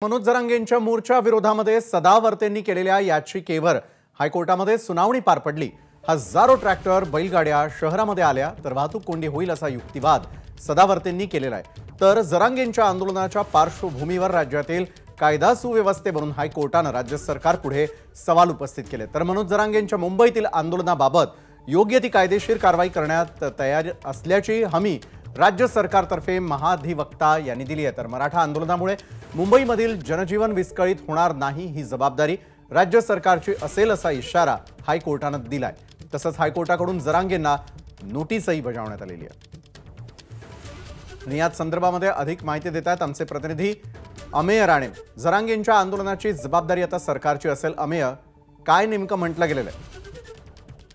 मनोज जरांगेंच्या मोर्चा विरोधामध्ये सदावर्तेंनी केलेल्या याचिकेवर हायकोर्टामध्ये सुनावणी पार पडली। हजारो ट्रॅक्टर बैलगाड्या शहरामध्ये आल्या तर वाहतूक कोंडी होईल असा युक्तिवाद सदावर्तेंनी केलेला आहे। तर जरांगेंच्या आंदोलनाच्या पार्श्वभूमीवर राज्यातील कायदा सुव्यवस्थेवरून हायकोर्टाने राज्य सरकार पुढे सवाल उपस्थित केले। तर मनोज जरांगेंच्या मुंबईतील आंदोलनाबाबत योग्य ती कायदेशीर कारवाई करण्यात तयार असल्याची हमी राज्य सरकारतर्फे महाधिवक्ता यांनी दिली आहे। तर मराठा आंदोलनामुळे मुंबईमधील जनजीवन विस्कळीत होणार नाही ही जबाबदारी राज्य सरकारची असेल असा इशारा हायकोर्टाने दिलाय। तसंच हायकोर्टाकडून जरांगेंना नोटीसही बजावण्यात आलेली आहे। याच संदर्भामध्ये अधिक माहिती देत आहेत आमचे प्रतिनिधी अमेय राणे। जरांगेंच्या आंदोलनाची जबाबदारी आता सरकारची असेल। अमेय, काय नेमकं म्हटलं गेलेलं आहे?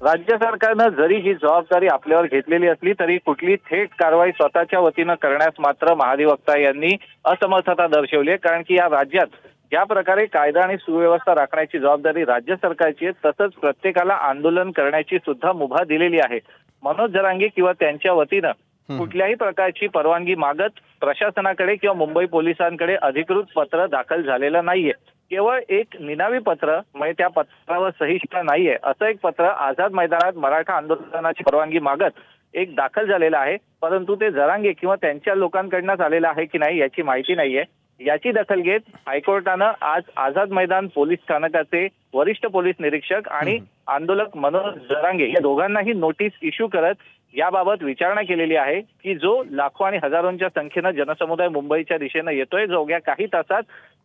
राज्य सरकारने जरी ही जबाबदारी आपल्यावर घेतलेली असली तरी कुठली थेट कारवाई स्वतःच्या वतीने करण्यास मात्र महाधिवक्ता यांनी असमर्थता दर्शवली आहे। कारण की या राज्यात ज्या प्रकारे कायदा आणि सुव्यवस्था राखण्याची जबाबदारी राज्य सरकारची आहे, तसंच प्रत्येकाला आंदोलन करण्याची सुद्धा मुभा दिलेली आहे। मनोज जरांगे किंवा त्यांच्या वतीने कुठल्याही प्रकारची परवानगी मागत प्रशासनाकडे किंवा मुंबई पोलिसांकडे अधिकृत पत्र दाखल झालेलं नाहीये। केवळ एक निनावी पत्र म्हणजे त्या पत्रावर सही शिक्का नाहीये असं एक पत्र आझाद मैदानात मराठा आंदोलनाची परवानगी मागत एक दाखल झालेलं आहे। परंतु ते जरांगे किंवा त्यांच्या लोकांकडूनच आलेलं आहे की नाही याची माहिती नाहीये। याची दखल घेत हायकोर्टानं आज आझाद मैदान पोलीस स्थानकाचे वरिष्ठ पोलीस निरीक्षक आणि आंदोलक मनोज जरांगे या दोघांनाही नोटीस इश्यू करत याबाबत विचारणा केलेली आहे की जो लाखो आणि हजारोंच्या संख्येने जनसमुदाय मुंबईच्या दिशेने येतोय, जो अवघ्या काही तासात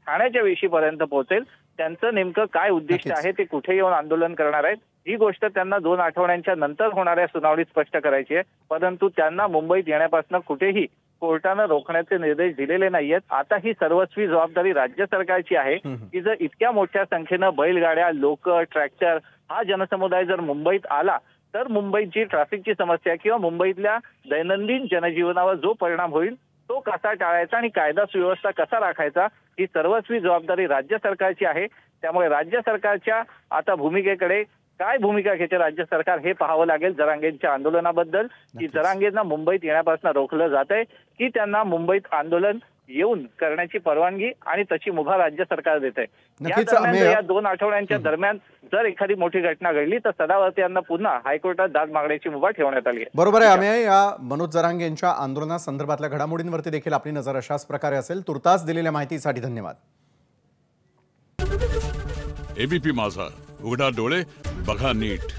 ठाण्याच्या वेशीपर्यंत पोहोचेल, त्यांचं नेमकं काय उद्दिष्ट आहे, ते कुठे येऊन आंदोलन करणार आहेत, ही गोष्ट त्यांना 2 आठवड्यांच्या नंतर होणाऱ्या सुनावणीत स्पष्ट करायची आहे। परंतु त्यांना मुंबईत येण्यापासून कुठेही कोर्टाने रोखण्याचे निर्देश दिलेले नाहीयेत। आता ही सर्वस्वी जबाबदारी राज्य सरकारची आहे की जर इतक्या मोठ्या संख्येने बैलगाड्या, लोक, ट्रॅक्टर हा जनसमुदाय जर मुंबईत आला तर मुंबईची ट्रॅफिकची समस्या किंवा मुंबईतल्या दैनंदिन जनजीवनावर जो परिणाम होईल तो कसा टाळायचा आणि कायदा सुव्यवस्था कसा राखायचा ही सर्वस्वी जबाबदारी राज्य सरकारची आहे। त्यामुळे राज्य सरकारच्या आता भूमिकेकडे काय भूमिका घेते राज्य सरकार हे पाहावं लागेल जरांगेंच्या आंदोलनाबद्दल, की जरांगेंना मुंबईत येण्यापासून रोखलं जात आहे की त्यांना मुंबईत आंदोलन येऊन करण्याची परवानगी आणि तशी मुभा राज्य सरकार देत आहे। या 2 आठवड्यांच्या दरम्यान जर एखादी मोठी घटना घडली तर सदावर्ते यांना पुन्हा हायकोर्टात दाद मागण्याची मुभा ठेवण्यात आली आहे। बरोबर आहे अमेय, या मनोज जरांगेंच्या आंदोलनासंदर्भातल्या घडामोडींवरती देखील आपली नजर अशाच प्रकारे असेल। तुर्तास दिलेल्या माहितीसाठी धन्यवाद। एबीपी माझा, उघडा डोळे बघा नीट।